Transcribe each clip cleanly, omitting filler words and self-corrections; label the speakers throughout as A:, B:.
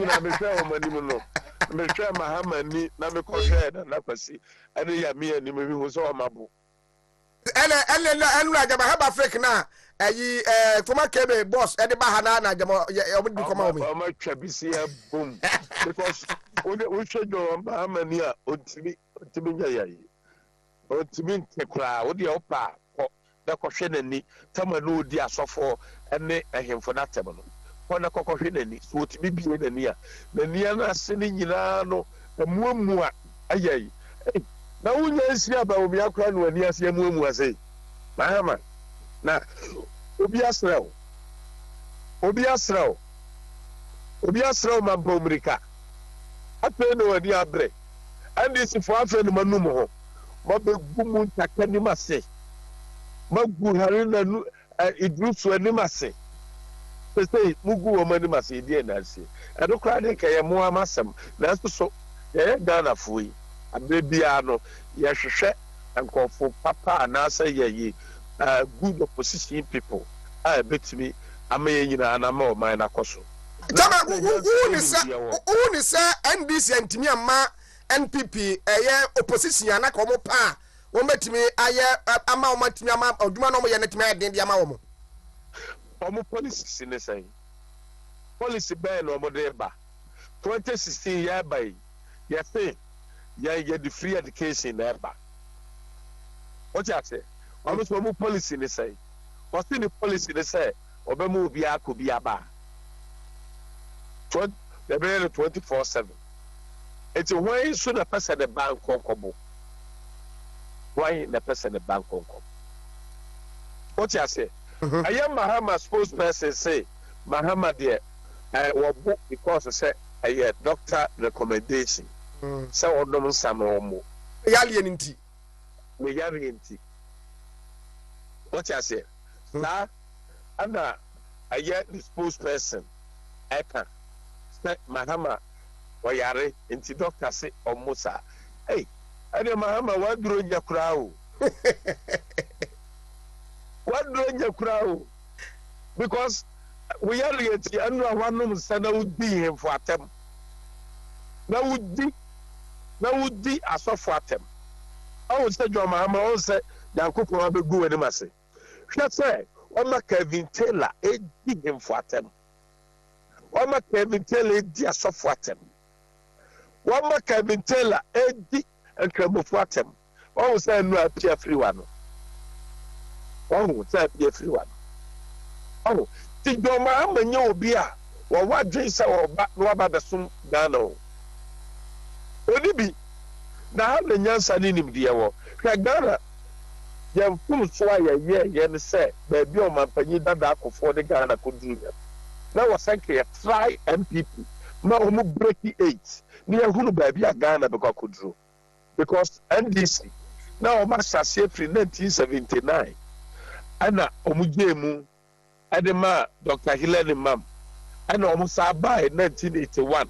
A: na me hwe o mani mu no me hwe Mahama ni na me ko hwe na kwasi ene ya me ani me hu so o mabo
B: ene agama haba fake na ayi former KB boss ede ba hana na agama o bi koma o mi
A: o ma twa bi se boom because we should go Mahama ni a ontimi nya yayi ontimi ntekra wo de opa ko da ko hwe nani tama no di asofo ene ehemfo na tem no ko na ko hwe nani so otimi bie nani a nani na ase ni nyina no emuamu a ayayi na wunya nsi aba obi akra no ani ase emuamu ase Mahama na obi asraw mambo America ape no ani abre andi si fo afa no manum ho mabegu mu takani mase magu hari na nu idrusu ani mase pese mugu o mani mase die na ase ado kra de ka ye mo amasem na so ye Ghana fuyi abebia no ye hwehwe nkofo papa na asa ye good opposition people betimi amaye nyina na ma o man na koso
B: tama who ni say NDC antimi amma NPP opposition anaka mo pa wo betimi aye ama o matimi ama oduma no mo ye netimi aye den dia ma wo mo
A: omo policy ne say policy ban no mo de ba 2016 ya bai ya say ya the free education na ba what you say omo so mo policy ne say what the policy ne say obemu obi akobi aba 24/7 it's why so the person the bank konkobo why the person the bank konkobo what you say I am Mahama spokesperson say Mahama there book because say a doctor recommendation say odom samo mo
B: yali enti
A: we yali enti what you say na ana I the spokesperson eka say Mahama wayare enti doctor say omusa hey ade Mahama waduro nyakura o waduro nyakura because we are yeti anu awanum sana udi him for atem na udi asofo atem o say jo Mahama o say Yankopon abegu wani mase hwe say o ma Kevin Taylor edi him for atem o ma Kevin Taylor edi asofo atem o ma Kevin Taylor edi enkrabofo atem o say nu apia free one oh say apia free one oh ti do Mahama nya obi a wo wadwen say wo ba no aba besum Ghana o oni bi na ha na nyansa ni nimdiye wo hwa Ghana yam fum so ye ne say ba bi o mampanyi dada akofo de Ghana ko duru na wo sanke try MPP ma o mu break 8 ni ehunu ba bi a Ghana be ko duru because NDC na o ma sase free 1979 ana o mu gemu adema Dr. Hilary Mam ana o mu sa ba 1981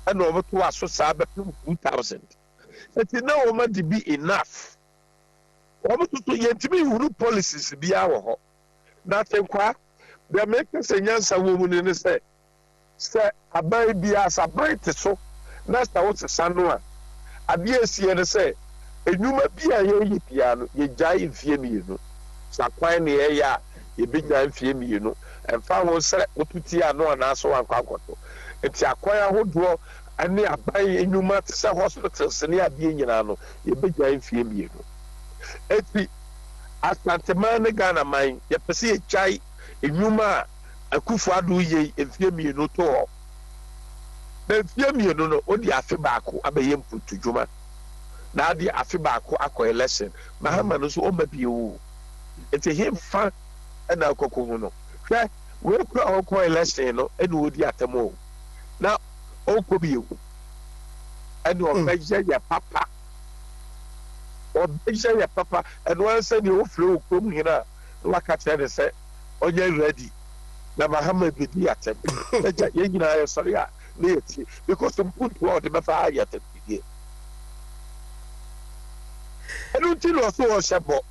A: ana o mu to aso sa ba 2000 eti na o ma di be enough o mu to yentimi huru policies bia wo ho na tenkwa the make senyansa wo mu ne say abai bia sabai te so na sta wo se sano a ade asie ne say enuma bia ye bia no ye jai mfie mienu sakwan ne ye ya ye bigya mfie mienu emfa wo sere otuti ano na so wankwakoto eti akwan ahodo ane abai enuma te se hospitals ne ade nyina no ye bigya mfie mienu eti asantema ne Ghana man ye pese ye chai enuma akufu adu ye mfie mienu to na mfie mienu no odi afi baako abaye mputu djuma na adi afi baako akọ election Mahama no so o mabie wo eti him fa na akoko hu no hwe we kura akọ election no eni odi atemo na o ko bie wo eni o beje ya papa and one said you flow come here na catch dey say onye ready na Mahama be di atem ye nyina sorry a na yeti because some put word the fa ayat die eluti no so o shebo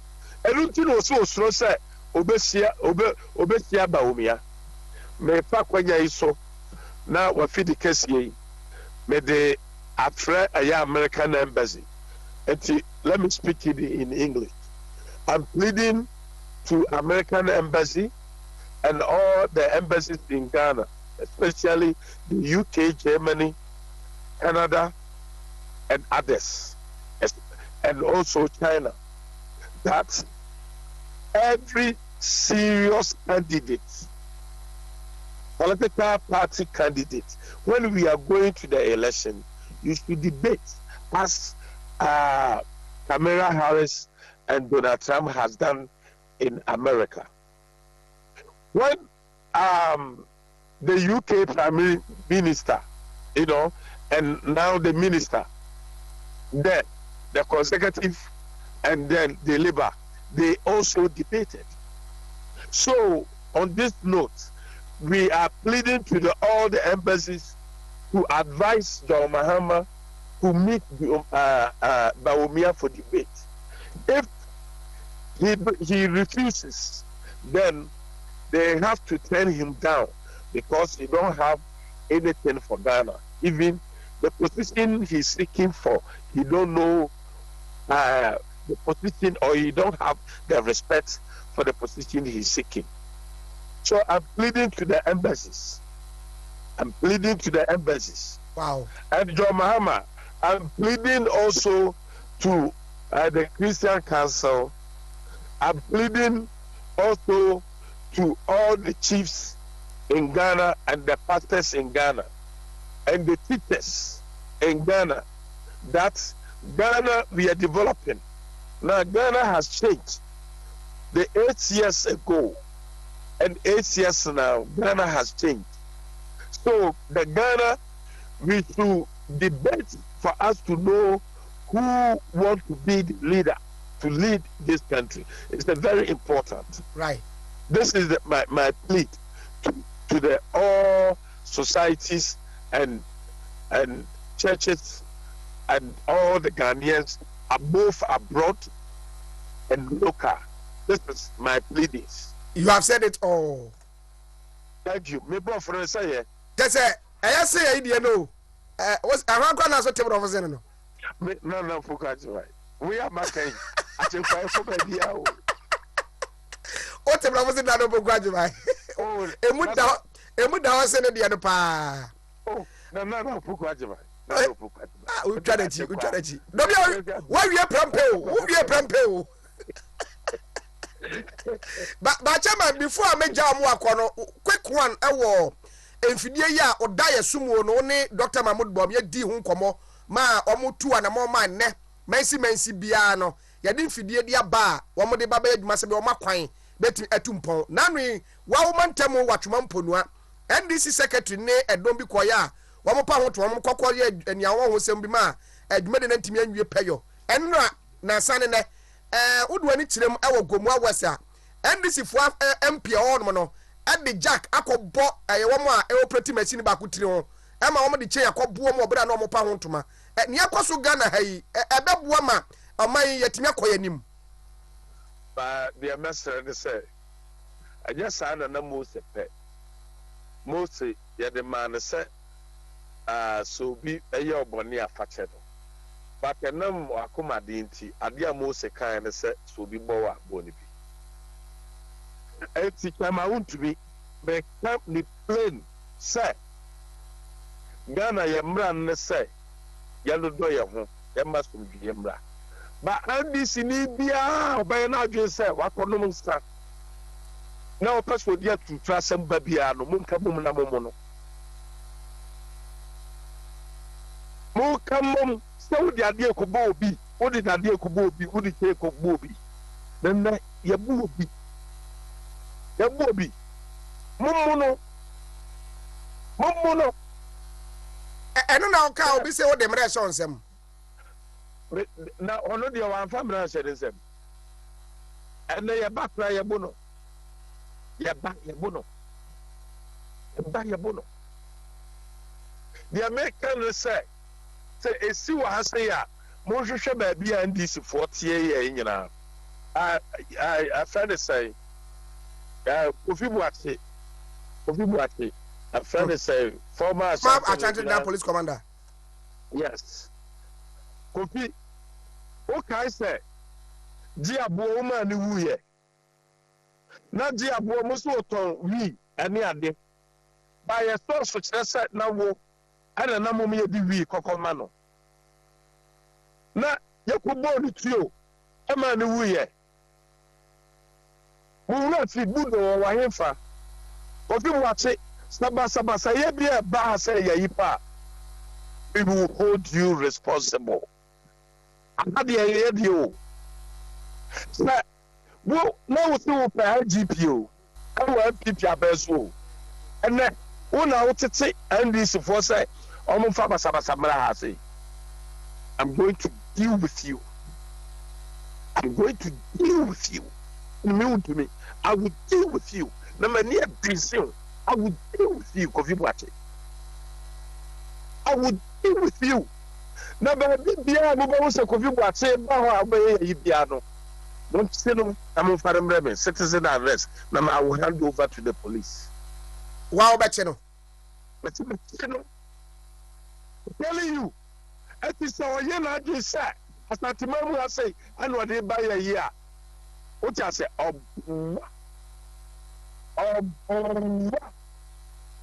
A: eluti no so osro say obesia ba omia me fa kwanya iso na wafi the case yi me de afre a American embassy. Let me speak it in English. I'm pleading to American embassy and all the embassies in Ghana, especially the UK, Germany, Canada, and others, and also China, that every serious candidate, political party candidate, when we are going to the election, you should debate as Kamala Harris and Donald Trump has done in America. When the UK Prime Minister, and now the minister, then the Conservative and then the Labour, they also debated. So on this note, we are pleading to all the embassies to advise John Mahama to meet Bawumia for debate. If he refuses, then they have to turn him down because he don't have anything for Ghana. Even the position he's seeking for, he don't know the position, or he don't have the respect for the position he's seeking. So I'm pleading to the embassies.
B: Wow.
A: And John Mahama, I'm pleading also to the Christian Council. I'm pleading also to all the chiefs in Ghana and the pastors in Ghana and the teachers in Ghana that Ghana, we are developing. Now Ghana has changed. The 8 years ago and 8 years now, Ghana has changed. So the Ghana, we should debate for us to know who wants to be the leader to lead this country. It's very important.
B: Right.
A: This is my plea to the all societies and churches and all the Ghanaians, both abroad and local. This is my pleadings.
B: You have said it all.
A: Thank you. Me bro for say
B: Just I say idea no. Was around corner so table of no.
A: No, focus right. We are making. I think I forget the hour.
B: What table of no graduate. Oh, emuda was send the other pa.
A: Oh, no, focus right.
B: We try to. No, why we are prampel? But chairman, before I make jam quick one, Enfidie ya odaya sumo no ne Dr. Mahmoud Bom ye di hu nkomo ma omutu ana mo man ne mensi bia no ye di mfidie dia ba wo mo de baba adwuma se be o makwan beti atumpon nanwe wa wo mantem watwoma mponua NDC secretary ne edom bi koya wo mo pa ho to mo kokko ye ania wo ho sem bi ma adwuma de nantimi anwie peyo enra na sane ne wodo ani kirem ewo gomu awasa NDC fo MP on no Adi Jack akobo ayewomo a operate machine ba ku tiri ho ema wo de che akobo mo obra na omo pa ho ntoma ne akoso Ghana hayi ebeboa ma aman yetimi akoya nim
A: ba the master de say anya sa na Mose pe Mose ye de man say so bi eye obone afache no but enam akoma de nti ade a Mose kan ne say so bi bo wa boni bi Eti kama Wontumi be camp ni plane say Ghana ye mra ne say ye no do ye ho ye masum ye mra ba NDC ni bia obey na adwen say wakonom nsa na o paso dia tu trasem ba bia no mum ka mum na mum no mo kamum so di ade ko bo obi wo di ade ko bo obi wo di che ko bo obi na ye bo obi ya bobi mummuno
B: eno na oka obi se wo de mre so nsem
A: na ono de wan fa mre so nsem ene ye bakra ye bono ye bono the American say esi wa hase ya mo hwehwe ba bia NDC 40 ye nyina I find it say Kofi Boakye A friend is a former
B: Ashanti police commander.
A: Yes. Kofi, okay, say, Diabo man, who ye? Not Diabo, Musoton, we, any other. By a source which I said now, and a number me the we, Cocomano. Na Yakubo, trio, a man who ye. We will not see Buddha or Wahefa. But you watch it, Sabasa, say, be a bar, say, Yipa. We will hold you responsible. I'm not the idea. Well, now through GPO, I will keep your best rule. And then, one out to say, and this for say, almost Sabasa has it. I'm going to deal with you. I'm going to deal with you. To me, I will deal with you. No matter near I will deal with you, Kofi Boakye. I would deal with you. Now, but Bia, Mobos, Kofi Boakye, Baha, Ibiano. Don't say no, I'm on Faram citizen arrest. Now, I will hand over to the police.
B: Wow, Bacheno.
A: But you know, telling you, it is our year, I just said, as not tomorrow, I say, I know they buy a year. What I say,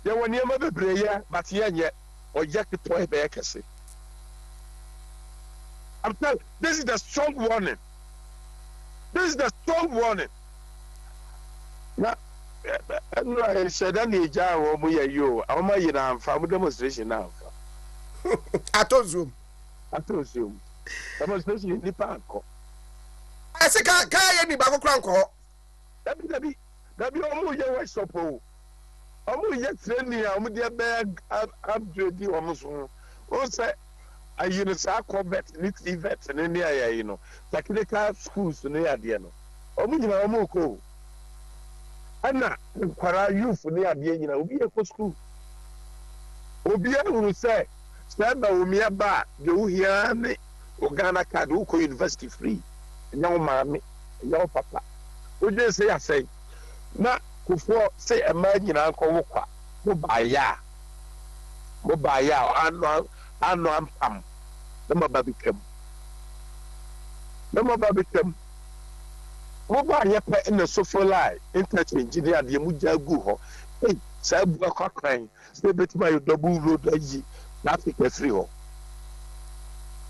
A: there were near my prayer, but yet. Or Jack the toy backers. I'm telling you, this is the strong warning. This is the strong warning. Now, I said, I need you. I'm my family demonstration now.
B: I told you.
A: Demonstration in the park.
B: I said, can't any back crank.
A: That be almost your way support. I'm yet training. I'm with their bag. I'm doing almost. Also, I call vet, little vets, and any area, technical schools near the end. I'm cool. Anna, Quara youth near the end, will be a school. Obia will say, stand by me about you here, Uganda Kaduko University free. Young mammy, young papa. Would you say, I say, now? Before say a man in Uncle Walker, Mobaya, I know I'm Pam. No more Babicum. No more Babicum. Mobaya in the sofa lie, interchange in the Muja Guho. Hey, Sabu Cochrane, stay bit my double road, nothing a free.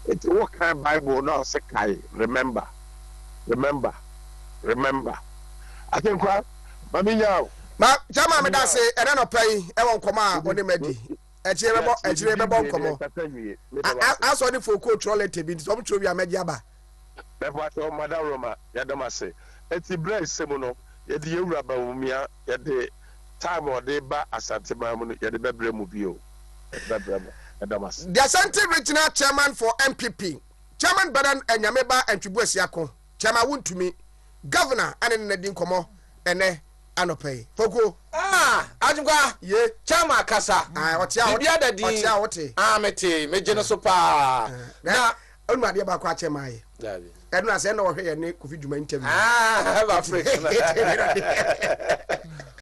A: It's what kind of Bible now, Sakai. Remember. I think what? Mami yao.
B: Ma jama me da se ene no pay e won koma oni madi. Echire bebo nkomo. Aso ni foko trolley bi so mtro bi amadi aba.
A: Bebo ato madam Roma ya dama se. Eti bread semu no ye de ewura ba wumia ye de time o de ba asante ma mu no ye de bebre mu bi o. Bebre mu dama se.
B: The Asante Regional Chairman for MPP. Chairman Badan Enyameba Entwibu Asiako. Chairman Wontumi. Governor ane nedi nkomo ene anopay foko
C: ajugwa
B: ye
C: chama kasa bibia dadi mete mejeno so pa
B: na onu ade ba kwa chema ye
C: dabi
B: enu ase na wo hwe ye ne Kofi Dwuma interview
C: ba freak